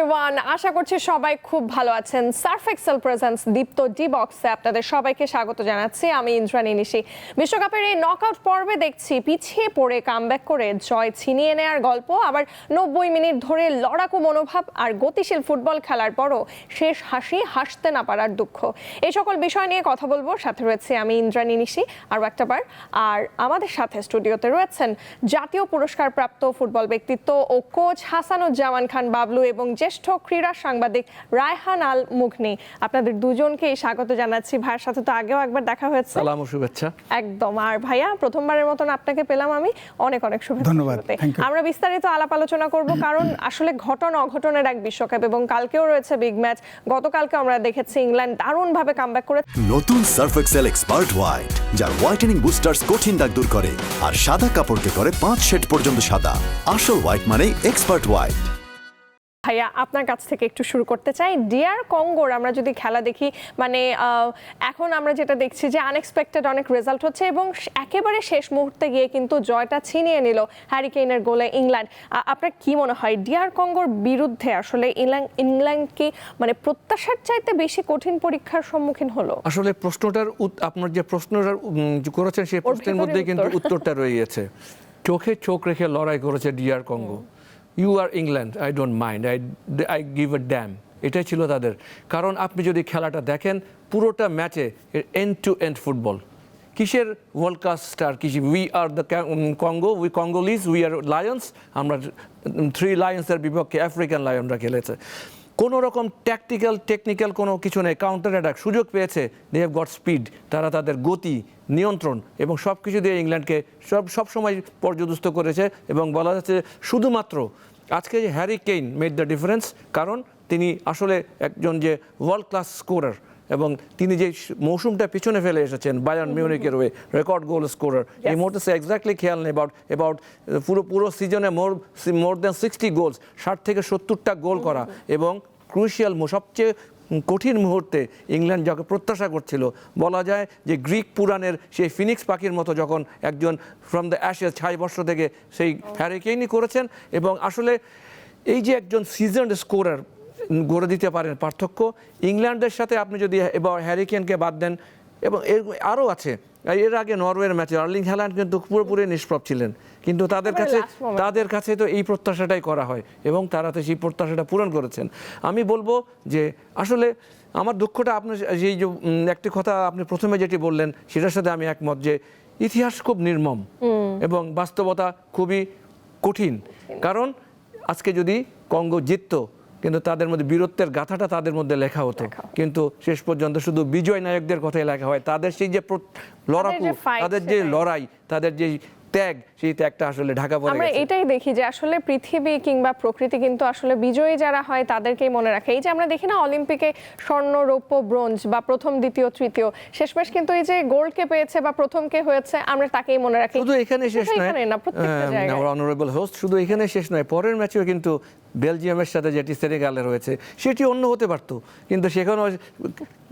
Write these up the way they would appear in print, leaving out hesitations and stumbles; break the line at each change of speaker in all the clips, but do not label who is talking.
Everyone, আশা করছি সবাই খুব ভালো আছেন। সার্ফ এক্সেল প্রেজেন্স দীপ্ত ডি বক্সে আপনাদের সবাইকে স্বাগত জানাচ্ছি। আমি ইন্দ্রাণী নিশি। বিশ্বকাপের এই নকআউট পর্বে দেখছি পিছিয়ে পড়ে কামব্যাক করে জয় ছিনিয়ে নেয়ার গল্প, আবার 90 মিনিট ধরে লড়াকু মনোভাব আর গতিশীল ফুটবল খেলার পরও শেষ হাসি হাসতে না পারার দুঃখ। এই সকল বিষয় নিয়ে কথা বলবো। সাথে রয়েছে আমি ইন্দ্রাণী নিশি আরও একটাবার, আর আমাদের সাথে স্টুডিওতে রয়েছেন জাতীয় পুরস্কার প্রাপ্ত ফুটবল ব্যক্তিত্ব ও কোচ হাসানুজ্জামান খান বাবলু এবং জ্যেষ্ঠ ক্রীড়া সাংবাদিক রায়হান আল মুঘনি। আপনাদের দুজনকেই স্বাগত জানাচ্ছি। ভাইয়ের সাথে তো আগেও একবার দেখা হয়েছে।
সালাম ও শুভেচ্ছা।
একদম। আর ভাইয়া, প্রথমবারের মতন আপনাকে পেলাম আমি, অনেক অনেক শুভেচ্ছা।
ধন্যবাদ।
আমরা বিস্তারিত আলাপ আলোচনা করব, কারণ আসলে ঘটন অঘটনের এক বিশ্বকাপ এবং কালকেও রয়েছে বিগ ম্যাচ। গতকালকে আমরা দেখেছি ইংল্যান্ড দারুণভাবে কামব্যাক করে।
নতুন সার্ফ এক্সেল এক্সপার্ট হোয়াইট, যার হোয়াইটেনিং বুস্টার্স কঠিন দাগ দূর করে আর সাদা কাপড়কে করে 5 শেড পর্যন্ত সাদা। আসল হোয়াইট মানে এক্সপার্ট হোয়াইট।
ভাইয়া, আপনার কাছ থেকে একটু শুরু করতে চাই। ডিআর কঙ্গোর আমরা যদি খেলা দেখি, মানে এখন আমরা যেটা দেখছি যে আনএক্সপেক্টেড অনেক রেজাল্ট হচ্ছে এবং একেবারে শেষ মুহূর্তে গিয়ে কিন্তু জয়টা ছিনিয়ে নিল হ্যারি কেইনের গোলে ইংল্যান্ড। আপনার কি মনে হয় ডিআর কঙ্গোর বিরুদ্ধে আসলে ইংল্যান্ড কি মানে প্রত্যাশার চাইতে বেশি কঠিন পরীক্ষার সম্মুখীন হলো?
আসলে প্রশ্নটার আপনার যে প্রশ্নটা করেছেন সেই প্রশ্নের মধ্যে কিন্তু উত্তরটা রয়ে গেছে। চোখে চোখ রেখে লড়াই করেছে DR Congo. You are England, I don't mind, I give a damn, এটাই ছিল তাদের। কারণ আপনি যদি খেলাটা দেখেন পুরোটা ম্যাচে এন্ড টু এন্ড ফুটবল। কিসের ওয়ার্ল্ড ক্লাস স্টার, কিছু we are the Congo, we Congolese, we are Lions. আমরা 3 লায়ন্সের বিপক্ষে আফ্রিকান লায়নরা খেলেছে। কোনো রকম টেকনিক্যাল কোনো কিছু নেই। কাউন্টার অ্যাটাক সুযোগ পেয়েছে, দে হ্যাভ গট স্পিড। তারা তাদের গতি, নিয়ন্ত্রণ এবং সব কিছু দিয়ে ইংল্যান্ডকে সবসময় পর্যদস্ত করেছে। এবং বলা যাচ্ছে শুধুমাত্র আজকে যে Harry Kane made the difference, কারণ তিনি আসলে একজন যে ওয়ার্ল্ড ক্লাস স্কোরার এবং তিনি যে মৌসুমটা পিছনে ফেলে এসেছেন বায়ার্ন মিউনিখের হয়ে রেকর্ড গোল স্কোরার। এই মুহূর্তে সে এক্স্যাক্টলি খেয়াল নেই অ্যাবাউট পুরো সিজনে মোর দ্যান 60 গোলস, 60 থেকে 70টা গোল করা এবং ক্রুশিয়াল সবচেয়ে কঠিন মুহূর্তে ইংল্যান্ড যাকে প্রত্যাশা করছিল, বলা যায় যে গ্রিক পুরাণের সেই ফিনিক্স পাখির মতো যখন একজন ফ্রম দ্য অ্যাশেজ 6 বছর থেকে সেই হ্যারি কেইনই করেছেন। এবং আসলে এই যে একজন সিজনড স্কোরার গড়ে দিতে পারেন পার্থক্য ইংল্যান্ডের সাথে। আপনি যদি এবার হ্যারি কেইনকে বাদ দেন, এবং আরও আছে, এর আগে নরওয়ের ম্যাচে আর্লিং হ্যালান্ড কিন্তু পুরোপুরি নিষ্প্রভ ছিলেন, কিন্তু তাদের কাছে তো এই প্রত্যাশাটাই করা হয় এবং তারা তো সেই প্রত্যাশাটা পূরণ করেছেন। আমি বলবো যে আসলে আমার দুঃখটা আপনার যেই যে একটি কথা আপনি প্রথমে যেটি বললেন সেটার সাথে আমি একমত, যে ইতিহাস খুব নির্মম এবং বাস্তবতা খুবই কঠিন। কারণ আজকে যদি কঙ্গো জিততো, কিন্তু তাদের মধ্যে বীরত্বের গাথাটা তাদের মধ্যে লেখা হতো, কিন্তু শেষ পর্যন্ত শুধু বিজয় নায়কদের কথাই লেখা হয়। তাদের সেই যে লড়াকু, তাদের যে লড়াই, তাদের যে ত্যাগ, সেই ত্যাগটা আসলে ঢাকা পড়ে গেছে।
আমরা এটাই দেখি যে আসলে পৃথিবী কিংবা প্রকৃতি কিন্তু আসলে বিজয়ী যারা হয় তাদেরকেই মনে রাখে। এই যে আমরা দেখি না অলিম্পিকে স্বর্ণ, রৌপ্য, ব্রোঞ্জ বা প্রথম, দ্বিতীয়, তৃতীয়, শেষমেশ কিন্তু এই যে গোল্ডকে পেয়েছে বা প্রথমকে হয়েছে, আমরা তাকেই মনে রাখি।
শুধু এখানে শেষ নয়, আমার অনারেবল হোস্ট, শুধু এখানে শেষ নয়, পরের ম্যাচেও কিন্তু বেলজিয়ামের সাথে যেটি সেনেগালে রয়েছে সেটি অন্য হতে পারত, কিন্তু সেখানেও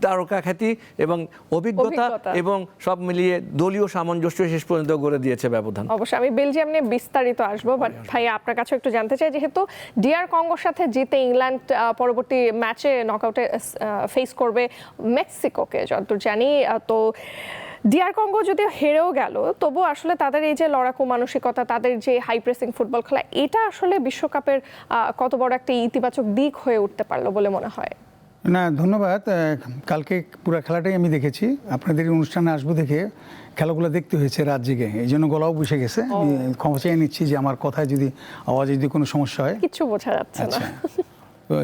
তারকা খ্যাতি এবং অভিজ্ঞতা এবং সব মিলিয়ে দলীয় সামঞ্জস্য শেষ পর্যন্ত গড়ে দিয়েছে ব্যবধান।
অবশ্যই আমি বেলজিয়াম নিয়ে বিস্তারিত আসবো, বাট ভাই আপনার কাছে একটু জানতে চাই, যেহেতু ডিআর কঙ্গোর সাথে জিতে ইংল্যান্ড পরবর্তী ম্যাচে নকআউটে ফেস করবে মেক্সিকোকে যতদূর জানি, তো ডিআর কঙ্গো যদিও হেরেও গেল, তবু আসলে তাদের এই যে লড়াকু মানসিকতা, তাদের যে হাই প্রেসিং ফুটবল খেলা, এটা আসলে বিশ্বকাপের কত বড় একটা ইতিবাচক দিক হয়ে উঠতে পারলো বলে মনে হয়?
না, ধন্যবাদ। কালকে পুরো খেলাটাই আমি দেখেছি। আপনাদের অনুষ্ঠানে আসবো দেখে খেলাগুলো দেখতে হয়েছে রাত জেগে, এই জন্য গলাও বসে গেছে। আমি ক্ষমা চেয়ে নিচ্ছি যে আমার কথায় যদি আওয়াজে যদি কোনো সমস্যা হয়।
কিছু বোঝা যাচ্ছে না।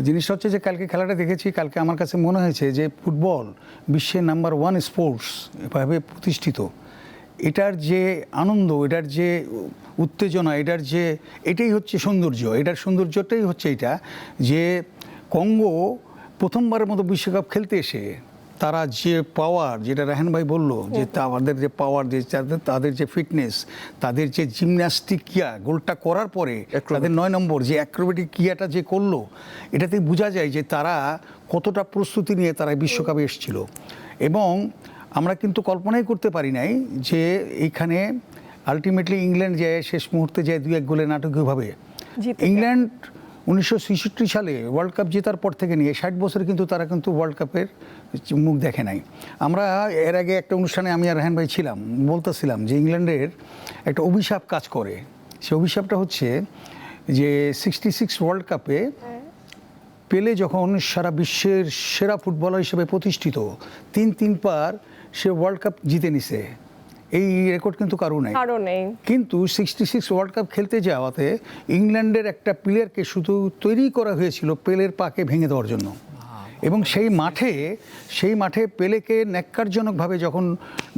জিনিসটা হচ্ছে যে কালকে খেলাটা দেখেছি, কালকে আমার কাছে মনে হয়েছে যে ফুটবল বিশ্বের নাম্বার 1 স্পোর্টস এভাবে প্রতিষ্ঠিত। এটার যে আনন্দ, এটার যে উত্তেজনা, এটাই হচ্ছে সৌন্দর্য। এটার সৌন্দর্যটাই হচ্ছে এটা যে কঙ্গো প্রথমবারের মতো বিশ্বকাপ খেলতে এসে তারা যে পাওয়ার, যেটা রায়হান ভাই বললো, যে তাদের যে পাওয়ার, যে তাদের যে ফিটনেস, তাদের যে জিমন্যাস্টিক ক্রিয়া, গোলটা করার পরে তাদের 9 নম্বর যে অ্যাক্রোবেটিক ক্রিয়াটা যে করলো, এটাতে বোঝা যায় যে তারা কতটা প্রস্তুতি নিয়ে তারা বিশ্বকাপে এসেছিল। এবং আমরা কিন্তু কল্পনাই করতে পারি নাই যে এইখানে আলটিমেটলি ইংল্যান্ড যায় শেষ মুহূর্তে যায় 2-1 গোলে নাটকীয়ভাবে। ইংল্যান্ড 1966 সালে ওয়ার্ল্ড কাপ জেতার পর থেকে নিয়ে 60 বছরে কিন্তু তারা কিন্তু ওয়ার্ল্ড কাপের মুখ দেখে নাই। আমরা এর আগে একটা অনুষ্ঠানে আমি আর রাহান ভাই ছিলাম, বলতেছিলাম যে ইংল্যান্ডের একটা অভিশাপ কাজ করে। সেই অভিশাপটা হচ্ছে যে 66 ওয়ার্ল্ড কাপে পেলে যখন সারা বিশ্বের সেরা ফুটবলার হিসেবে প্রতিষ্ঠিত, তিনবার সে ওয়ার্ল্ড কাপ জিতে নিছে, এই রেকর্ড কিন্তু কারো নেই। কিন্তু 66 ওয়ার্ল্ড কাপ খেলতে যাওয়াতে ইংল্যান্ডের একটা প্লেয়ারকে শুধু তৈরি করা হয়েছিল পেলের পাকে ভেঙে দেওয়ার জন্য, এবং সেই মাঠে পেলেকে ন্যাক্কারজনকভাবে যখন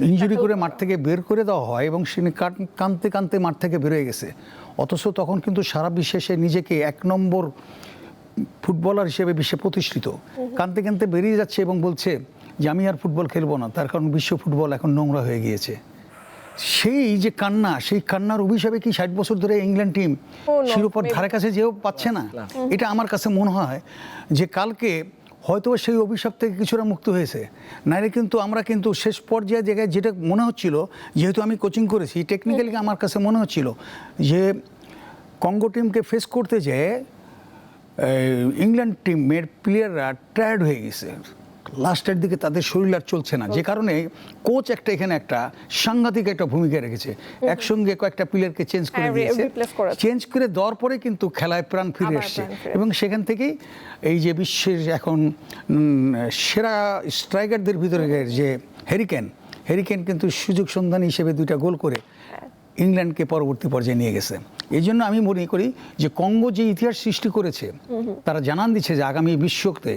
ইনজুরি করে মাঠ থেকে বের করে দেওয়া হয় এবং সে কাঁদতে কাঁদতে মাঠ থেকে বেরোয় গেছে, অথচ তখন কিন্তু সারা বিশ্বে সে নিজেকে 1 নম্বর ফুটবলার হিসেবে বিশ্বে প্রতিষ্ঠিত, কাঁদতে কাঁদতে বেরিয়ে যাচ্ছে এবং বলছে যে আমি আর ফুটবল খেলবো না, তার কারণ বিশ্ব ফুটবল এখন নোংরা হয়ে গিয়েছে। সেই যে কান্না, সেই কান্নার অভিশাপে কি 60 বছর ধরে ইংল্যান্ড টিম শিরোপার ধারে কাছে যেও পাচ্ছে না? এটা আমার কাছে মনে হয় যে কালকে হয়তো সেই অভিশাপ থেকে কিছুটা মুক্ত হয়েছে। নাইলে কিন্তু আমরা কিন্তু শেষ পর্যায়ে জায়গায় যেটা মনে হচ্ছিল, যেহেতু আমি কোচিং করেছি, টেকনিক্যালি আমার কাছে মনে হচ্ছিল যে কঙ্গো টিমকে ফেস করতে যেয়ে ইংল্যান্ড টিমের প্লেয়াররা টায়ার্ড হয়ে গেছে, লাস্টের দিকে তাদের শরীর আর চলছে না, যে কারণে কোচ এখানে একটা সাংঘাতিক একটা ভূমিকা রেখেছে। একসঙ্গে কয়েকটা প্লেয়ারকে চেঞ্জ করে দিয়েছে, চেঞ্জ করে দেওয়ার পরে কিন্তু খেলায় প্রাণ ফিরে এসছে, এবং সেখান থেকেই এই যে বিশ্বের এখন সেরা স্ট্রাইকারদের ভিতরে যে হ্যারিকেন কিন্তু সুযোগ সন্ধানী হিসেবে 2টা গোল করে ইংল্যান্ডকে পরবর্তী পর্যায়ে নিয়ে গেছে। এই জন্য আমি মনে করি যে কঙ্গো যে ইতিহাস সৃষ্টি করেছে, তারা জানান দিচ্ছে যে আগামী বিশ্বতে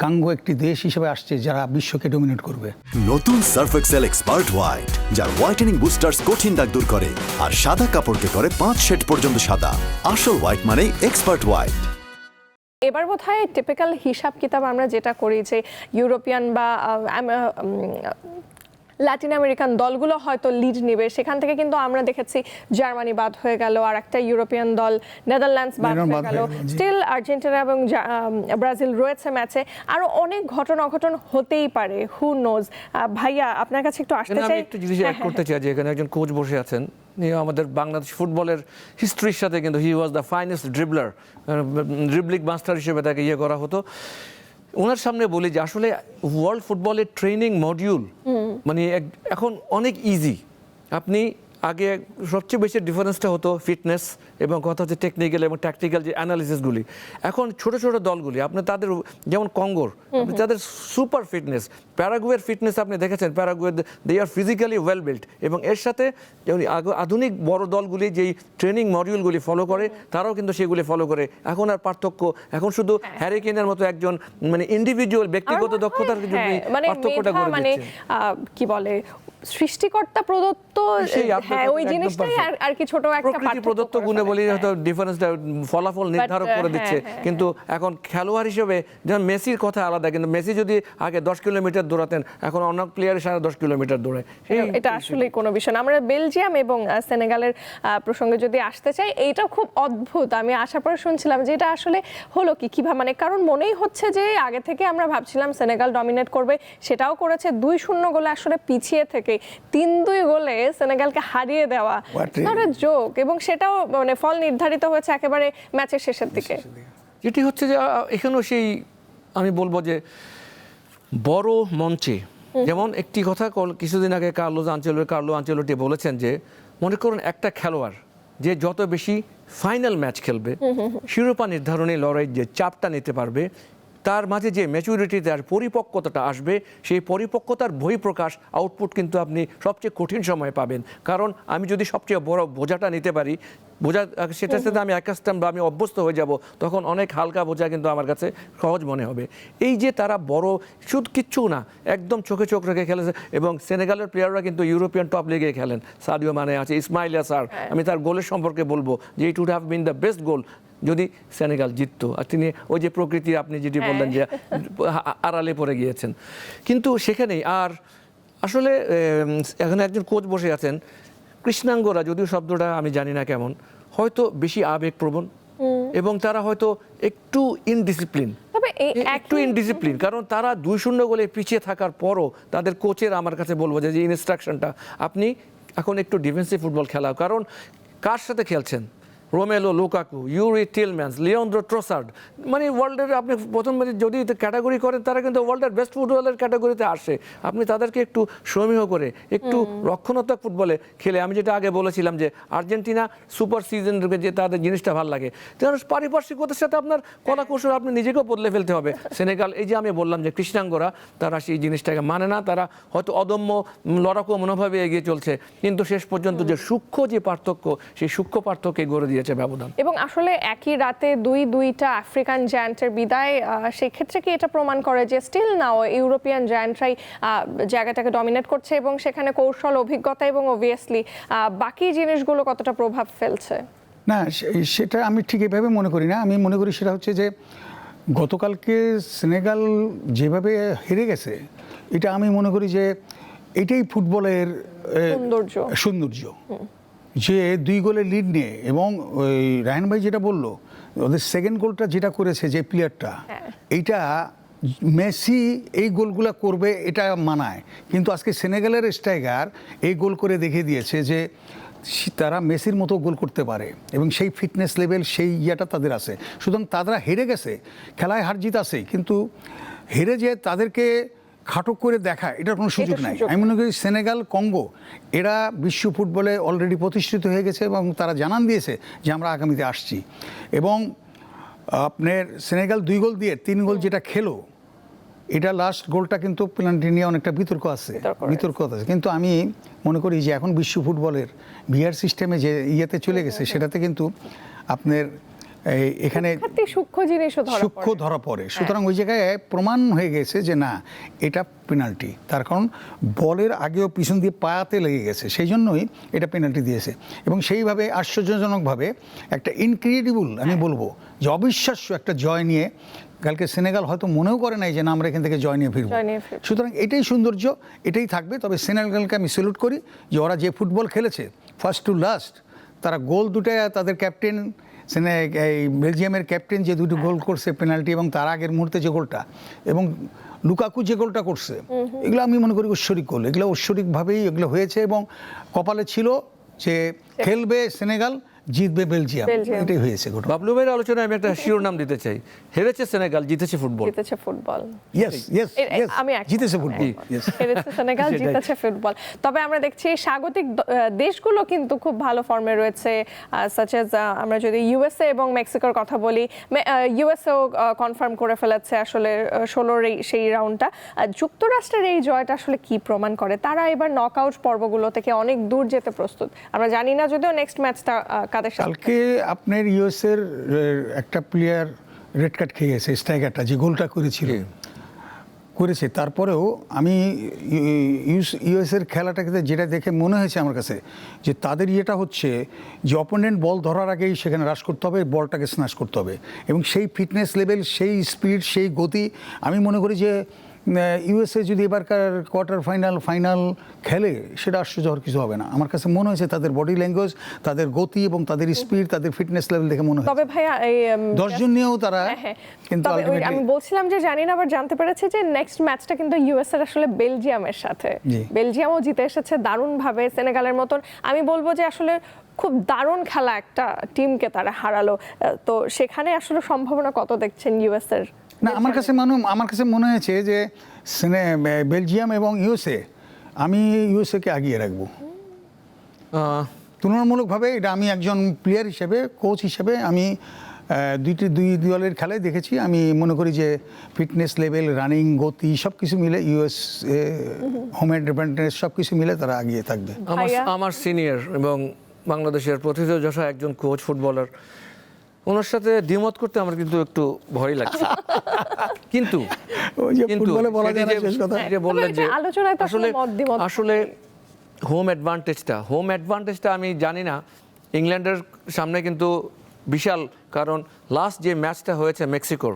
কঙ্গো একটি দেশ হিসেবে আসছে যারা বিশ্বকে ডমিনেট করবে।
নতুন সার্ফ এক্সেল এক্সপার্ট হোয়াইট, যার হোয়াইটেনিং বুস্টার্স কঠিন দাগ দূর করে আর সাদা কাপড়কে করে 5 শেড পর্যন্ত সাদা। আসল হোয়াইট মানেই এক্সপার্ট হোয়াইট।
এবার বোধহয় টিপিক্যাল হিসাব কিতাব আমরা যেটা করি যে ইউরোপিয়ান বা ল্যাটিন আমেরিকান দলগুলো হয়তো লিড নেবে, সেখান থেকে কিন্তু আমরা দেখেছি জার্মানি বাদ হয়ে গেল, আর একটা ইউরোপিয়ান দল নেদারল্যান্ডস বাদ হয়ে গেল, স্টিল আর্জেন্টিনা এবং ব্রাজিল রয়েছে ম্যাচে। আরো অনেক ঘটনা হতেই পারে, হু নোজ। ভাইয়া আপনার কাছে একটু আসতে চাই,
আমি একটু জিনিস অ্যাড করতে চাই যে এখানে একজন কোচ বসে আছেন, আমাদের বাংলাদেশ ফুটবলের হিস্ট্রির সাথে কিন্তু he was the finest dribbler, dribbling master হিসেবে তাকে করা হতো। ওনার সামনে বলি যে আসলে ওয়ার্ল্ড ফুটবলের ট্রেনিং মডিউল মানে এখন অনেক ইজি। আপনি আগে সবচেয়ে বেশি ডিফারেন্সটা হতো ফিটনেস এবং কথা হচ্ছে টেকনিক্যাল এবং ট্যাকটিক্যাল যে অ্যানালিসিসগুলি। এখন ছোট দলগুলি আপনি তাদের, যেমন কঙ্গোর তাদের সুপার ফিটনেস, প্যারাগুয়ের ফিটনেস আপনি দেখেছেন, প্যারাগুয়ে দে আর ফিজিক্যালি ওয়েল বিল্ট, এবং এর সাথে যেমন আধুনিক বড় দলগুলি যেই ট্রেনিং মডিউলগুলি ফলো করে তারাও কিন্তু সেগুলি ফলো করে। এখন আর পার্থক্য, এখন শুধু হ্যারিকেনের মতো একজন মানে ইন্ডিভিজুয়াল ব্যক্তিগত দক্ষতার পার্থক্যটা করে দিচ্ছে।
কি বলে সৃষ্টিকর্তা প্রদত্ত, হ্যাঁ ওই জিনিসটাই আর কি ছোট একটা
প্রকৃতি প্রদত্ত গুণে বলি হয়তো ডিফারেন্সটা ফলাফল নির্ধারণ করে দিচ্ছে। কিন্তু এখন খেলোয়াড় হিসেবে যেমন মেসির কথা আলাদা, কিন্তু মেসি যদি আগে 10 কিলোমিটার দৌড়াতেন, এখন অনেক প্লেয়ার 10.5 কিলোমিটার দৌড়ায়।
এটা আসলে কোনো বিষয় না। আমরা বেলজিয়াম এবং সেনেগালের প্রসঙ্গে যদি আসতে চাই, এইটা খুব অদ্ভুত। আমি আসার পরে শুনছিলাম যে এটা আসলে হলো কিভাবে, মানে কারণ মনেই হচ্ছে যে আগে থেকে আমরা ভাবছিলাম সেনেগাল ডমিনেট করবে, সেটাও করেছে 2-0 গোলে আসলে পিছিয়ে থেকে 3-2 গোলে সেনেগালকে হারিয়ে দেওয়া জোক, এবং সেটাও মানে ফল নির্ধারিত হয়েছে একেবারে ম্যাচের শেষের দিকে।
যেটি হচ্ছে যে এখানেও সেই আমি বলবো যে বড় মঞ্চে, যেমন একটি কথা কিছুদিন আগে কার্লো আনচেলোটি বলেছেন যে মনে করুন একটা খেলোয়াড় যে যত বেশি ফাইনাল ম্যাচ খেলবে, শিরোপা নির্ধারণী লড়াই যে চাপটা নিতে পারবে, তার মাঝে যে ম্যাচুরিটিতে আর পরিপক্কতাটা আসবে, সেই পরিপক্কতার বহিঃপ্রকাশ আউটপুট কিন্তু আপনি সবচেয়ে কঠিন সময় পাবেন। কারণ আমি যদি সবচেয়ে বড় বোঝাটা নিতে পারি, সেটার সাথে আমি একাস্টাম বা আমি অভ্যস্ত হয়ে যাব, তখন অনেক হালকা বোঝা কিন্তু আমার কাছে সহজ মনে হবে। এই যে তারা বড় শুধু কিচ্ছু না, একদম চোখে চোখ রেখে খেলেছে, এবং সেনেগালের প্লেয়াররা কিন্তু ইউরোপিয়ান টপ লিগে খেলেন। সাদিও মানে আছে, ইসমাইল ইয়াসার, আমি তার গোলের সম্পর্কে বলবো যে it would have been the best goal যদি সেনেগাল জিততো। আর তিনি ওই যে প্রকৃতি আপনি যেটি বললেন যে আড়ালে পড়ে গিয়েছেন, কিন্তু সেখানেই আর আসলে এখানে একজন কোচ বসে আছেন কৃষ্ণাঙ্গরা, যদিও শব্দটা আমি জানি না কেমন, হয়তো বেশি আবেগপ্রবণ এবং তারা হয়তো একটু ইনডিসিপ্লিন, কারণ তারা 2-0 গোলে পিছিয়ে থাকার পরও তাদের কোচের আমার কাছে বলবো যে ইনস্ট্রাকশনটা আপনি এখন একটু ডিফেন্সিভ ফুটবল খেলাও। কারণ কার সাথে খেলছেন? রোমেলো লুকাকু, ইউরি টিলম্যান্স, লিওন্দ্রো ট্রোসার্ড, মানে ওয়ার্ল্ডের আপনি প্রথম যদি ক্যাটাগরি করেন তারা কিন্তু ওয়ার্ল্ডের বেস্ট ফুটবলের ক্যাটাগরিতে আসে। আপনি তাদেরকে একটু সমীহ করে একটু রক্ষণাত্মক ফুটবলে খেলে, আমি যেটা আগে বলেছিলাম যে আর্জেন্টিনা সুপার সিজন যে তাদের জিনিসটা ভালো লাগে, কারণ পারিপার্শ্বিকতার সাথে আপনার কলা কৌশল আপনি নিজেকেও বদলে ফেলতে হবে। সেনেগাল, এই যে আমি বললাম যে কৃষ্ণাঙ্গরা, তারা সেই জিনিসটাকে মানে না, তারা হয়তো অদম্য লড়াকু মনোভাবে এগিয়ে চলছে, কিন্তু শেষ পর্যন্ত যে সূক্ষ্ম যে পার্থক্য, সেই সূক্ষ্ম পার্থক্যে গড়ে দিয়েছে ব্যবধান।
এবং আসলে একই রাতে দুইটা আফ্রিকান জায়ান্টের বিদায়, সেক্ষেত্রে কি এটা প্রমাণ করে যে স্টিল নাও ইউরোপিয়ান জায়ান্টরাই জায়গাটাকে ডমিনেট করছে এবং সেখানে কৌশল, অভিজ্ঞতা এবং অবভিয়াসলি বাকি জিনিসগুলো কতটা প্রভাব ফেলছে?
না, সেটা আমি ঠিক এভাবে মনে করি না। আমি মনে করি সেটা হচ্ছে যে গতকালকে সেনেগাল যেভাবে হেরে গেছে, এটা আমি মনে করি যে এটাই ফুটবলের সৌন্দর্য, যে 2 গোলের লিড নিয়ে। এবং ওই রায়হান ভাই যেটা বললো, ওদের সেকেন্ড গোলটা যেটা করেছে যে প্লেয়ারটা, এইটা মেসি এই গোলগুলো করবে এটা মানায়, কিন্তু আজকে সেনেগালের স্ট্রাইকার এই গোল করে দেখিয়ে দিয়েছে যে তারা মেসির মতো গোল করতে পারে এবং সেই ফিটনেস লেভেল, সেই ইয়েটা তাদের আছে। সুতরাং তারা হেরে গেছে, খেলায় হার জিত আছে, কিন্তু হেরে যে তাদেরকে খাটক করে দেখা, এটার কোনো সুযোগ নাই। আমি মনে করি সেনেগাল, কঙ্গো, এরা বিশ্ব ফুটবলে অলরেডি প্রতিষ্ঠিত হয়ে গেছে এবং তারা জানান দিয়েছে যে আমরা আগামীতে আসছি। এবং আপনার সেনেগাল 2 গোল দিয়ে 3 গোল যেটা খেলো, এটা লাস্ট গোলটা কিন্তু পেনাল্টি নিয়ে অনেকটা বিতর্ক আছে। কিন্তু আমি মনে করি যে এখন বিশ্ব ফুটবলের ভিআর সিস্টেমে যে ইয়েতে চলে গেছে, সেটাতে কিন্তু আপনার এখানে সূক্ষ্ম ধরা পড়ে। সুতরাং ওই জায়গায় প্রমাণ হয়ে গেছে যে না, এটা পেনাল্টি। তার কারণ বলের আগেও পিছন দিয়ে পায়াতে লেগে গেছে, সেই জন্যই এটা পেনাল্টি দিয়েছে। এবং সেইভাবে আশ্চর্যজনকভাবে একটা ইনক্রেডিবল, আমি বলবো যে অবিশ্বাস্য একটা জয় নিয়ে কালকে সেনেগাল হয়তো মনেও করে নাই যে না আমরা এখান থেকে জয় নিয়ে ফিরবো। সুতরাং এটাই সৌন্দর্য, এটাই থাকবে। তবে সেনেগালকে আমি স্যালুট করি যে ওরা যে ফুটবল খেলেছে ফার্স্ট টু লাস্ট, তারা গোল দুটায় তাদের ক্যাপ্টেন, এই বেলজিয়ামের ক্যাপ্টেন যে 2টি গোল করছে পেনাল্টি, এবং তার আগের মুহূর্তে যে গোলটা, এবং লুকাকু যে গোলটা করছে, এগুলো আমি মনে করি ঐশ্বরিক গোল। এগুলো ঐশ্বরিকভাবেই এগুলো হয়েছে এবং কপালে ছিল যে খেলবে সেনেগাল, জিতবে বেলজিয়াম, এটাই হয়েছে।
বাবলু ভাইয়ের আলোচনায় আমি একটা শিরোনাম দিতে চাই, হেরেছে সেনেগাল, জিতেছে ফুটবল।
জিতেছে ফুটবল,
হেরেছে সেনেগাল, জিতেছে ফুটবল। তবে আমরা দেখছি স্বাগতিক দেশগুলো কিন্তু খুব ভালো ফর্মে রয়েছে, সাচ এজ আমরা যদি ইউএসএ এবং মেক্সিকোর কথা বলি, ইউএসএও কনফার্ম করে ফেলেছে আসলে 16-র সেই রাউন্ডটা। যুক্তরাষ্ট্রের এই জয়টা আসলে কি প্রমাণ করে? তারা এবার নকআউট পর্বগুলো থেকে অনেক দূর যেতে প্রস্তুত। আমরা জানি না যদিও নেক্সট ম্যাচটা
কালকে আপনার ইউএসের একটা প্লেয়ার রেড কার্ড খেয়ে গেছে, স্ট্রাইকারটা যে গোলটা করেছে। তারপরেও আমি ইউএসের খেলাটাকে যেটা দেখে মনে হয়েছে আমার কাছে, যে তাদের ইয়েটা হচ্ছে যে অপোনেন্ট বল ধরার আগেই সেখানে রাশ করতে হবে, বলটাকে স্ন্যাশ করতে হবে, এবং সেই ফিটনেস লেভেল, সেই স্পিড, সেই গতি, আমি মনে করি যে ইউএসএ যদি এবারকার কোয়ার্টার ফাইনাল খেলে, সেটা আশ্চর্য হওয়ার কিছু হবে না। আমার কাছে মনে হয়েছে তাদের বডি ল্যাঙ্গুয়েজ, তাদের গতি এবং তাদের স্পিড, তাদের ফিটনেস লেভেল দেখে মনে হয়।
তবে ভাইয়া এই
10 জন নিয়েও তারা, কিন্তু
আমি বলছিলাম যে জানি না, আবার জানতে পেরেছি যে নেক্সট ম্যাচটা কিন্তু ইউএস এর আসলে বেলজিয়ামের সাথে। বেলজিয়ামও জিতে এসেছে দারুণভাবে সেনেগালের মতন। আমি বলবো যে আসলে খুব দারুণ খেলা একটা টিমকে তারা হারালো। তো সেখানে আসলে সম্ভাবনা কত দেখছেন ইউএস এর?
না, আমার কাছে মনে হয়েছে যে বেলজিয়াম এবং ইউএসএ, আমি ইউএসএকে আগিয়ে রাখবো তুলনামূলকভাবে। এটা আমি একজন প্লেয়ার হিসেবে, কোচ হিসেবে আমি দুই দলের খেলায় দেখেছি। আমি মনে করি যে ফিটনেস লেভেল, রানিং, গতি সব কিছু মিলে ইউএস হোম অ্যাডভান্টেজ সব কিছু মিলে তারা আগিয়ে থাকবে।
আমার সিনিয়র এবং বাংলাদেশের প্রথিতযশা একজন কোচ, ফুটবলার, ওনার সাথে দ্বিমত করতে আমার কিন্তু একটু ভয় লাগছে। কিন্তু বললেন যে আসলে হোম অ্যাডভান্টেজটা আমি জানি না। ইংল্যান্ডের সামনে কিন্তু বিশাল, কারণ লাস্ট যে ম্যাচটা হয়েছে মেক্সিকোর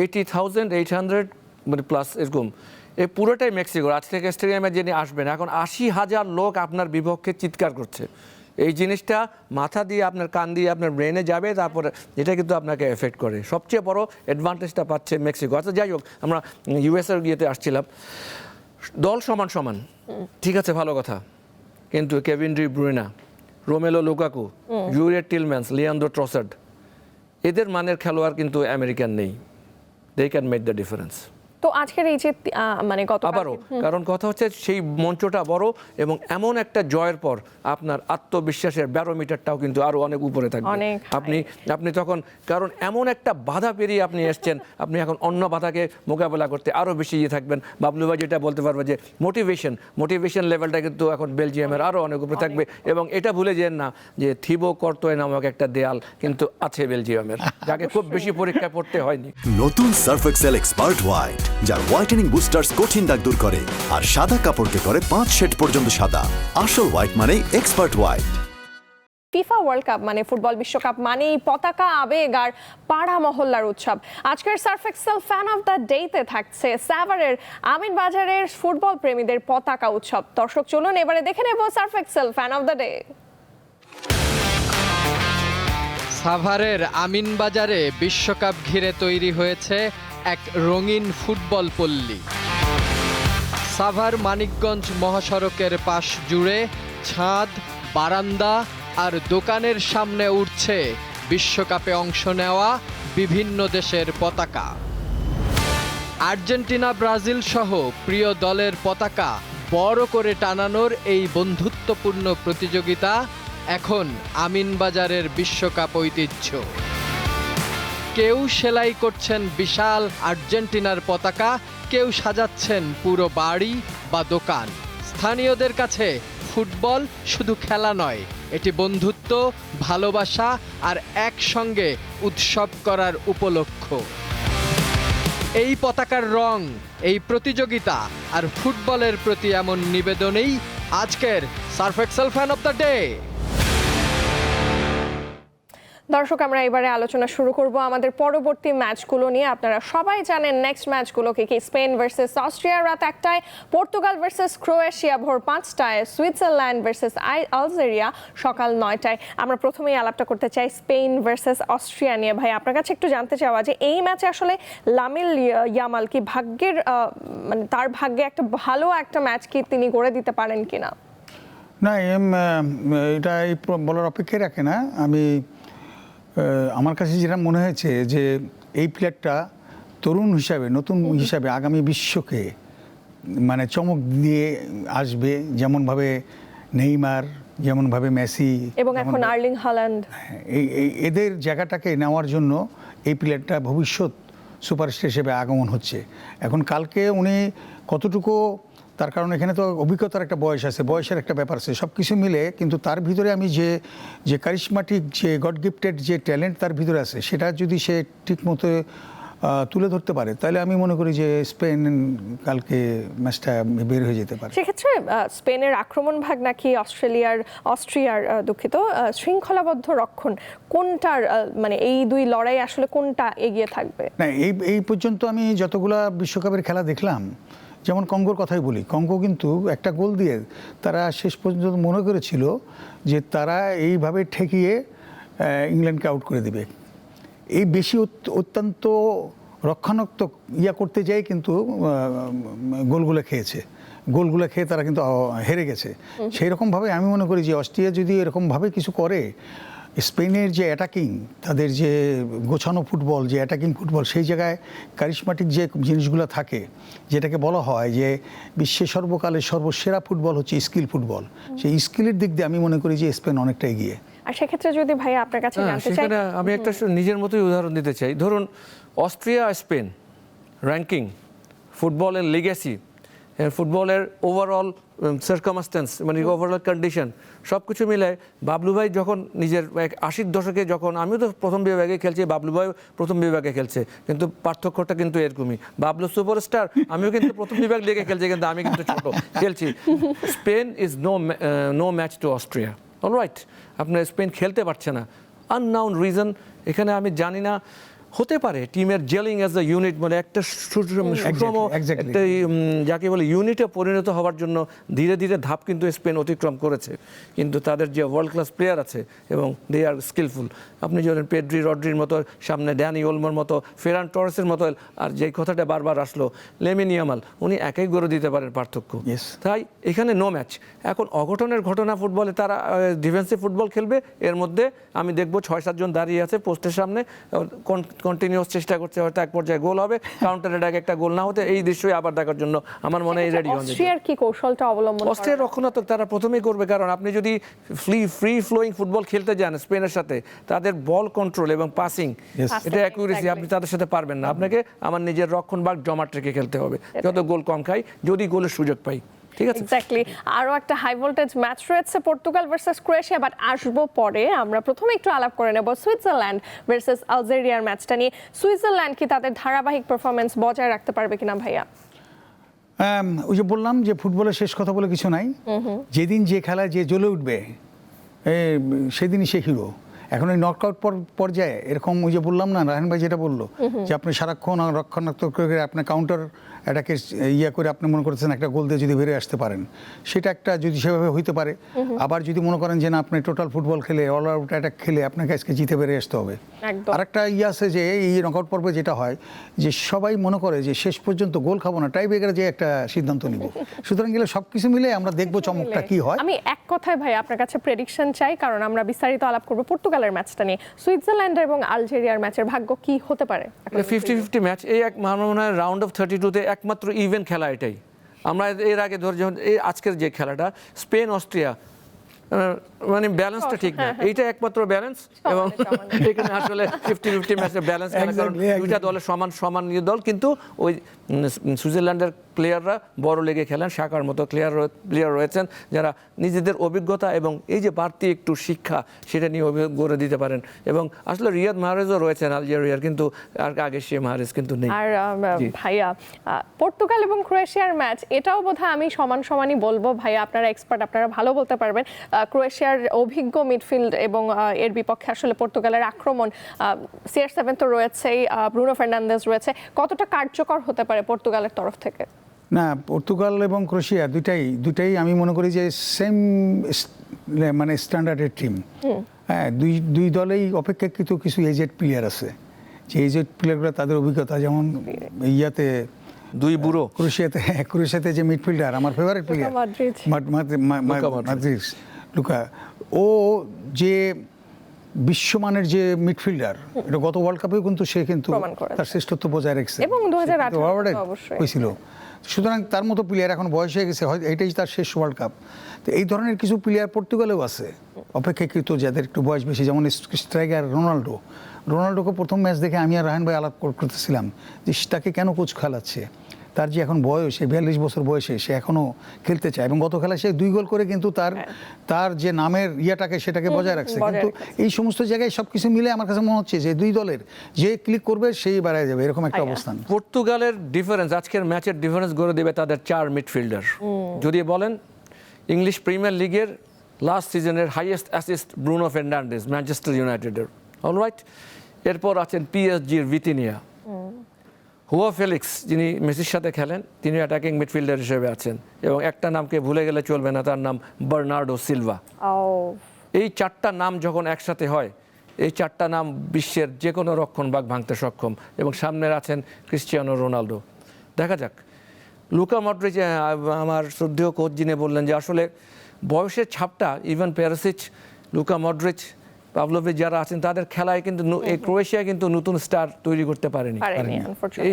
80,800 মানে প্লাস এরকম, এই পুরোটাই মেক্সিকোর। আজ থেকে স্টেডিয়ামে যিনি আসবেন, এখন 80,000 লোক আপনার বিপক্ষে চিৎকার করছে। এই জিনিসটা মাথা দিয়ে, আপনার কান দিয়ে, আপনার ব্রেনে যাবে, তারপরে এটা কিন্তু আপনাকে এফেক্ট করে। সবচেয়ে বড় অ্যাডভান্টেজটা পাচ্ছে মেক্সিকো। আচ্ছা, যাই হোক, আমরা ইউএসএর গিয়েতে আসছিলাম। দল সমান, ঠিক আছে, ভালো কথা, কিন্তু Kevin De Bruyne, Romelu Lukaku, Youri Tielemans, Leandro Trossard, এদের মানের খেলোয়াড় কিন্তু আমেরিকান নেই। They can make the difference.
তো আজকের এই যে মানে
আবারও কারণ কথা হচ্ছে সেই মঞ্চটা বড় এবং এমন একটা জয়ের পর আপনার আত্মবিশ্বাসের ব্যারোমিটারটাও কিন্তু আরো অনেক উপরে থাকবে।
অনেক
আপনি তখন কারণ এমন একটা বাধা পেরিয়ে আপনি এসছেন, আপনি এখন অন্য বাধাকে মোকাবেলা করতে আরো বেশি ইয়ে থাকবেন। বাবলু ভাই যেটা বলতে পারবে যে মোটিভেশন লেভেলটা কিন্তু এখন বেলজিয়ামের আরো অনেক উপরে থাকবে। এবং এটা ভুলে যেন না যে থিবো কর্তোয় নামক একটা দেয়াল কিন্তু আছে বেলজিয়ামের, যাকে খুব বেশি পরীক্ষা পড়তে হয়নি।
নতুন সার্ফ এক্সেল এক্সপার্ট হোয়াইট, যার হোয়াইটেনিং বুস্টার্স কঠিন দাগ দূর করে আর সাদা কাপড়কে করে 5 শেড পর্যন্ত সাদা। আসল হোয়াইট মানে expert white.
FIFA world cup মানে ফুটবল বিশ্বকাপ মানেই পতাকা, আবেগ আর পাড়া মহল্লার উৎসব। আজকের Surf Excel fan of the ডেতে থাকছে সাভারের আমিন বাজারের ফুটবল প্রেমীদের পতাকা উৎসব। দর্শক চলুন এবারে দেখে নেব Surf Excel fan of the day.
সাভারের আমিন বাজারে বিশ্বকাপ ঘিরে তৈরি হয়েছে এক রঙিন ফুটবল পল্লী। সাভার মানিকগঞ্জ মহাসড়কের পাশ জুড়ে ছাদ, বারান্দা আর দোকানের সামনে উঠছে বিশ্বকাপে অংশ নেওয়া বিভিন্ন দেশের পতাকা। আর্জেন্টিনা, ব্রাজিল সহ প্রিয় দলের পতাকা বড় করে টানানোর এই বন্ধুত্বপূর্ণ প্রতিযোগিতা এখন আমিনবাজারের বিশ্বকাপ ঐতিহ্য। কেউ সেলাই করছেন বিশাল আর্জেন্টিনার পতাকা, কেউ সাজাচ্ছেন পুরো বাড়ি বা দোকান। স্থানীয়দের কাছে ফুটবল শুধু খেলা নয়, এটি বন্ধুত্ব, ভালোবাসা আর একসঙ্গে উৎসব করার উপলক্ষ। এই পতাকার রং, এই প্রতিযোগিতা আর ফুটবলের প্রতি এমন নিবেদনেই আজকের Surf Excel fan of the day.
দর্শক আমরা এবারে আলোচনা শুরু করব আমাদের পরবর্তী ম্যাচগুলো নিয়ে। আপনারা সবাই জানেন নেক্সট ম্যাচগুলো কি স্পেন ভার্সেস অস্ট্রিয়া রাত 1টায়, পর্তুগাল ভার্সেস ক্রোয়েশিয়া ভোর 5টায়, সুইজারল্যান্ড ভার্সেস আলজেরিয়া সকাল 9টায়। আমরা প্রথমেই আলাপটা করতে চাই স্পেন ভার্সেস অস্ট্রিয়া নিয়ে। ভাই আপনার কাছে একটু জানতে চাওয়া যে এই ম্যাচে আসলে লামিল ইয়ামাল কি ভাগ্যের মানে তার ভাগ্যে একটা ভালো একটা ম্যাচ কি তিনি গড়ে দিতে পারেন কিনা?
না, এটা এই বলার অপেক্ষায় রাখে না। আমার কাছে যেটা মনে হয়েছে যে এই প্লেয়ারটা তরুণ হিসাবে, নতুন হিসাবে আগামী বিশ্বকে মানে চমক দিয়ে আসবে, যেমনভাবে নেইমার, যেমনভাবে মেসি
এবং এখন আর্লিং হাল্যান্ড,
এদের জায়গাটাকে নেওয়ার জন্য এই প্লেয়ারটা ভবিষ্যৎ সুপারস্টার হিসেবে আগমন হচ্ছে। এখন কালকে উনি কতটুকু, তার কারণ এখানে তো অভিজ্ঞতার একটা বয়স আছে, বয়সের একটা ব্যাপার আছে, সব কিছু মিলে কিন্তু তার ভিতরে আমি যে কারিশমাটিক, যে গড গিফটেড যে ট্যালেন্ট তার ভিতরে আছে, সেটা যদি সে ঠিকমতো তুলে ধরতে পারে তাহলে আমি মনে করি যে স্পেন কালকে ম্যাচটা বের হয়ে যেতে পারে।
সেক্ষেত্রে স্পেনের আক্রমণ ভাগ নাকি অস্ট্রিয়ার দুঃখিত শৃঙ্খলাবদ্ধ রক্ষণ, কোনটার মানে এই দুই লড়াই আসলে কোনটা এগিয়ে থাকবে?
না, এই পর্যন্ত আমি যতগুলা বিশ্বকাপের খেলা দেখলাম, যেমন কঙ্গোর কথাই বলি, কঙ্গো কিন্তু একটা গোল দিয়ে তারা শেষ পর্যন্ত মনে করেছিল যে তারা এইভাবে ঠেকিয়ে ইংল্যান্ডকে আউট করে দেবে। এই বেশি অত্যন্ত রক্ষণাত্মক করতে যাই কিন্তু গোলগুলো খেয়ে তারা কিন্তু হেরে গেছে। সেই রকমভাবে আমি মনে করি যে অস্ট্রিয়া যদি এরকমভাবে কিছু করে, স্পেনের যে অ্যাটাকিং, তাদের যে গোছানো ফুটবল, যে অ্যাটাকিং ফুটবল, সেই জায়গায় কারিশমাটিক যে জিনিসগুলো থাকে, যেটাকে বলা হয় যে বিশ্বের সর্বকালের সর্বসেরা ফুটবল হচ্ছে স্কিল ফুটবল, সেই স্কিলের দিক দিয়ে আমি মনে করি যে স্পেন অনেকটা এগিয়ে।
আর সেক্ষেত্রে যদি ভাই আপনার কাছে জানতে চাই,
আমি একটা নিজের মতোই উদাহরণ দিতে চাই। ধরুন অস্ট্রিয়া স্পেন র্যাঙ্কিং, ফুটবলের লিগেসি, ফুটবলের ওভারঅল সার্কামস্টেন্স, মানে ওভারঅল কন্ডিশন, সব কিছু মিলে বাবলু ভাই যখন নিজের 80-র দশকে, যখন আমিও তো প্রথম বিভাগে খেলছি, বাবলু ভাই প্রথম বিভাগে খেলছে, কিন্তু পার্থক্যটা কিন্তু এরকমই। বাবলু সুপারস্টার, আমিও কিন্তু প্রথম বিভাগ লিগে খেলছি, কিন্তু আমি কিন্তু ছোট খেলছি। Spain is no match to Austria. Alright, আপনার স্পেন খেলতে পারছে না, আননাউন রিজন। এখানে আমি জানি না, হতে পারে টিমের জেলিং অ্যাজ এ ইউনিট, মানে একটা সুষম
exactly.
একটা যাকে বলে ইউনিটে পরিণত হওয়ার জন্য ধীরে ধীরে ধাপ কিন্তু স্পেন অতিক্রম করেছে, কিন্তু তাদের যে ওয়ার্ল্ড ক্লাস প্লেয়ার আছে এবং দে আর স্কিলফুল। আপনি যদি পেড্রি, রড্রির মতো, সামনে ড্যানি ওলমোর মতো, ফেরান টরেসের মতো, আর যেই কথাটা বারবার আসলো লেমিন ইয়ামাল, উনি একাই গড়ে দিতে পারেন পার্থক্য।
Yes.
তাই এখানে নো ম্যাচ। এখন অঘটনের ঘটনা ফুটবলে, তারা ডিফেন্সিভ ফুটবল খেলবে, এর মধ্যে আমি দেখবো 6-7 জন দাঁড়িয়ে আছে পোস্টের সামনে, কন্টিনিউয়াস চেষ্টা করছে, হয়তো এক পর্যায়ে গোল হবে, কাউন্টার অ্যাটাক একটা গোল না হতে এই দৃশ্যই আবার দেখার জন্য আমার মনে হয় রেডি হন।
অস্ট্রিয়ার কি কৌশলটা অবলম্বন
অস্ট্রিয়ার রক্ষণাত্মক তারা প্রথমেই করবে, কারণ আপনি যদি ফ্রি ফ্লোয়িং ফুটবল খেলতে যান স্পেনের সাথে, তাদের বল কন্ট্রোল এবং পাসিং, এটা অ্যাকুরেসি আপনি তাদের সাথে পারবেন না। আপনাকে আমার নিজের রক্ষণভাগ জমাট রেখে খেলতে হবে, যত গোল কম খাই, যদি গোলের সুযোগ পাই। ঠিক আছে,
এক্স্যাক্টলি। আরো একটা হাই ভোল্টেজ ম্যাচ রয়েছে পর্তুগাল ভার্সেস ক্রোয়েশিয়া, বাট আসবো পরে। আমরা প্রথমে একটু আলাপ করে নেব সুইজারল্যান্ড ভার্সেস আলজেরিয়ার ম্যাচটা নিয়ে। সুইজারল্যান্ড কি তাদের ধারাবাহিক পারফরমেন্স বজায় রাখতে পারবে কিনা ভাইয়া?
ওই যে বললাম যে ফুটবলের শেষ কথা বলে কিছু নাই, যেদিন যে খেলায় যে জ্বলে উঠবে সেদিনই সে হিরো। এখন ওই নকআউট পর্যায়ে এরকম, ওই যে বললাম না, রায়হান ভাই যেটা বললো যে আপনি সারাক্ষণ রক্ষণাত্মক করে আপনি কাউন্টার এটাকে করে আপনি মনে করছেন একটা গোল দিয়ে যদি বেরিয়ে আসতে পারেন, সেটা একটা যদি সেভাবে হইতে পারে। আবার যদি মনে করেন যে না, আপনি টোটাল ফুটবল খেলে, অল আউট অ্যাটাক খেলে আপনাকে আজকে জিতে বেরিয়ে আসতে হবে। আরেকটা আছে যে এই নকআউট পর্বে যেটা হয় যে সবাই মনে করে যে শেষ পর্যন্ত গোল খাবো না, টাই ব্রেকারে যে একটা সিদ্ধান্ত নিব। সুতরাং গেলে সবকিছু মিলে আমরা দেখবো চমকটা কি হয়।
আমি এক কথায় ভাই আপনার কাছে প্রেডিকশন চাই, কারণ আমরা বিস্তারিত আলাপ করবো পর্তুগালের ম্যাচটা নিয়ে। সুইজারল্যান্ড এবং আলজেরিয়ার ম্যাচের ভাগ্য কি হতে পারে?
50-50 ম্যাচ। এই এক মনে হয় রাউন্ড অফ 32-তে একমাত্র ইভেন খেলা এটাই। আমরা এর আগে ধর যখন এই আজকের যে খেলাটা স্পেন অস্ট্রিয়া, মানে ব্যালেন্সটা ঠিক না, এইটা একমাত্র ব্যালেন্স। এবং এখানে আসলে 50-50 ম্যাচের ব্যালেন্স খেলা, কারণ দুইটা দলের সমান দল, কিন্তু ওই সুইজারল্যান্ডের প্লেয়াররা বড় লেগে খেলেন, শাখার মতো প্লেয়ার রয়েছেন যারা নিজেদের অভিজ্ঞতা এবং এই যে বাড়তি একটু শিক্ষা সেটা নিয়ে গড়ে দিতে পারেন। এবং আসলে রিয়াদ মাহরেজও রয়েছেন আলজেরিয়ার, কিন্তু আর আগে সে মাহরেজ কিন্তু নেই।
আর ভাইয়া পর্তুগাল এবং ক্রোয়েশিয়ার ম্যাচ, এটাও বোধহয় আমি সমানই বলবো। ভাইয়া আপনারা এক্সপার্ট, আপনারা ভালো বলতে পারবেন। ক্রোয়েশিয়ার অভিজ্ঞ মিডফিল্ড এবং এর বিপক্ষে আসলে পর্তুগালের আক্রমণ, CR7 তো রয়েছেই, ব্রুনো ফার্নান্দেজ রয়েছে, কতটা কার্যকর হতে পারে পর্তুগালের তরফ থেকে?
না, পর্তুগাল এবং ক্রোয়েশিয়া দুটাই আমি মনে করি যে সেম মানে স্ট্যান্ডার্ডের টিম। হ্যাঁ, দুই দলেই অপেক্ষাকৃত কিছু এজেড প্লেয়ার আছে, যে এজেড প্লেয়ারগুলো তাদের অভিজ্ঞতা, যেমন ইয়াতে
দুই বুড়ো
ক্রোয়েশিয়াতে যে মিডফিল্ডার আমার ফেভারিট প্লেয়ার মদ্রিচ, লুকা, ও যে বিশ্বমানের যে মিডফিল্ডার, এটা গত ওয়ার্ল্ড কাপেও কিন্তু সে কিন্তু তার শ্রেষ্ঠত্ব বজায় রেখেছে
এবং 2018 অবশ্যই
হয়েছিল। সুতরাং তার মতো প্লেয়ার এখন বয়স হয়ে গেছে, হয়তো এটাই তার শেষ ওয়ার্ল্ড কাপ। তো এই ধরনের কিছু প্লেয়ার পর্তুগালেও আছে অপেক্ষাকৃত, যাদের একটু বয়স বেশি, যেমন স্ট্রাইকার রোনাল্ডোকে প্রথম ম্যাচ দেখে আমি আর রায়হান ভাই আলাপ করতেছিলাম যে তাকে কেন কোচ খেলাচ্ছে। তার যে এখন বয়স, 42 বছর বয়সে সে এখনও খেলতে চায়, এবং গত খেলায় সে 2 গোল করে কিন্তু তার যে নামের সেটাকে বজায় রাখছে। কিন্তু এই সমস্ত জায়গায় সবকিছু মিলে আমার কাছে মনে হচ্ছে যে দুই দলের যে ক্লিক করবে সেই বাড়ায় যাবে, এরকম একটা অবস্থান।
পর্তুগালের ডিফারেন্স, আজকের ম্যাচের ডিফারেন্স গড়ে দেবে তাদের 4 মিডফিল্ডার। যদি বলেন ইংলিশ প্রিমিয়ার লিগের লাস্ট সিজনের highest assist Bruno Fernandes, Manchester ইউনাইটেডের, অলরাইট। এরপর আছেন পিএসজির ভিতিনিয়া। হুয়া ফেলিক্স, যিনি মেসির সাথে খেলেন, তিনি অ্যাটাকিং মিডফিল্ডার হিসেবে আছেন। এবং একটা নামকে ভুলে গেলে চলবে না, তার নাম বার্নার্ডো সিলভা। এই 4টা নাম যখন একসাথে হয়, এই 4টা নাম বিশ্বের যে কোনো রক্ষণভাগ ভাঙতে সক্ষম। এবং সামনে আছেন ক্রিস্টিয়ানো রোনালদো। দেখা যাক। লুকা মডরিচ, আমার শ্রদ্ধেয় কোচ যিনি বললেন যে আসলে বয়সের ছাপটা, Ivan Perisic, Luka Modric, Pavlovic যারা আছেন, তাদের খেলায় কিন্তু এই ক্রোয়েশিয়া কিন্তু নতুন স্টার তৈরি করতে পারেনি।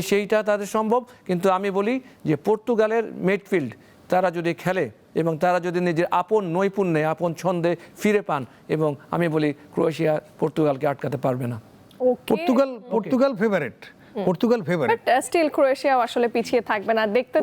সেইটা তাদের সম্ভব। কিন্তু আমি বলি যে পর্তুগালের মিডফিল্ড তারা যদি খেলে এবং তারা যদি নিজের আপন নৈপুণ্যে, আপন ছন্দে ফিরে পান, এবং আমি বলি ক্রোয়েশিয়া পর্তুগালকে আটকাতে পারবে না।
Portugal favourite,
but still Croatia আসলে পিছিয়ে থাকবে না, দেখতে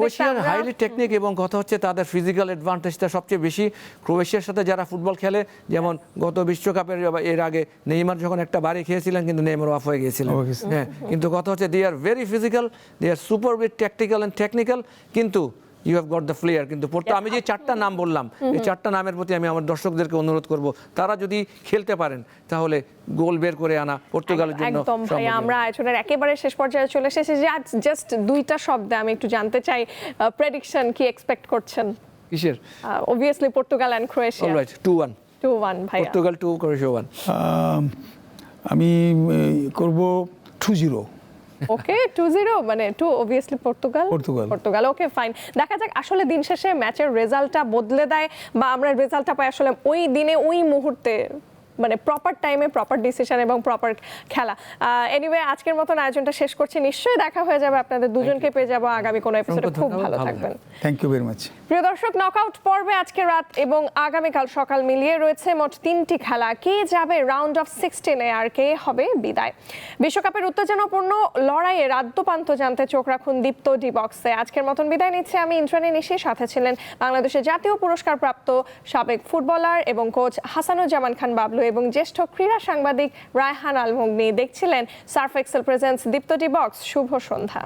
হাইলি টেকনিক। এবং কথা হচ্ছে তাদের ফিজিক্যাল অ্যাডভান্টেজটা সবচেয়ে বেশি। ক্রোয়েশিয়ার সাথে যারা ফুটবল খেলে, যেমন গত বিশ্বকাপের এর আগে নেইমার যখন একটা বাড়ি খেয়েছিলেন, কিন্তু নেইমার অফ হয়ে গিয়েছিলেন। হ্যাঁ, কিন্তু কথা হচ্ছে they are very physical, they are super with tactical and technical. কিন্তু you have got the flair. কিন্তু আমি যে 4টা নাম বললাম, এই 4টা নামের প্রতি আমি আমার দর্শকদেরকে অনুরোধ করব, তারা যদি খেলতে পারেন তাহলে গোল বের করে আনা পর্তুগালের জন্য
একদম ভাই,
সম্ভব।
আমরা আয়োজনের একেবারে শেষ পর্যায়ে চলে এসেছি। যে আজ জাস্ট 2টা শব্দে আমি একটু জানতে চাই, প্রেডিকশন কি এক্সপেক্ট করছেন?
কিসের?
Obviously Portugal and Croatia.
Alright, 2-1
2-1 ভাই।
Portugal 2, Croatia 1।
আমি করব 2-0।
ওকে, 2-0 মানে 2 obviously
Portugal.
Portugal. Okay fine, দেখা যাক আসলে দিন শেষে ম্যাচের রেজাল্টটা বদলে দেয় বা আমরা রেজাল্টটা পাই আসলে ওই দিনে ওই মুহূর্তে, মানে প্রপার টাইমে প্রপার ডিসিশন এবং প্রপার খেলা। এনিওয়ে, আজকের মতন আয়োজনটা শেষ করছি। নিশ্চয়ই দেখা হয়ে যাবে, আপনাদের দুজনকে পেয়ে যাবো আগামী কোনো এপিসোডে। খুব ভালো থাকবেন।
Thank you very much.
প্রিয় দর্শক, নকআউট পর্বে আজকে রাত এবং আগামীকাল সকাল মিলিয়ে রয়েছে মোট 3টি খেলা। কে যাবে রাউন্ড অফ 16-এ আর কে হবে বিদায়? বিশ্বকাপের উত্তেজনাপূর্ণ লড়াইয়ে আদ্যোপান্ত জানতে চোখ রাখুন দীপ্ত ডি বক্সে। আজকের মতন বিদায় নিচ্ছে আমি ইন্দ্রাণী নিশি। সাথে ছিলেন বাংলাদেশের জাতীয় পুরস্কারপ্রাপ্ত সাবেক ফুটবলার এবং কোচ হাসানুজ্জামান খান বাবলু এবং জ্যেষ্ঠ ক্রীড়া সাংবাদিক রায়হান আল মুগনি। দেখছিলেন সার্ফ এক্সেল প্রেজেন্টস দীপ্ত ডি বক্স। শুভ সন্ধ্যা।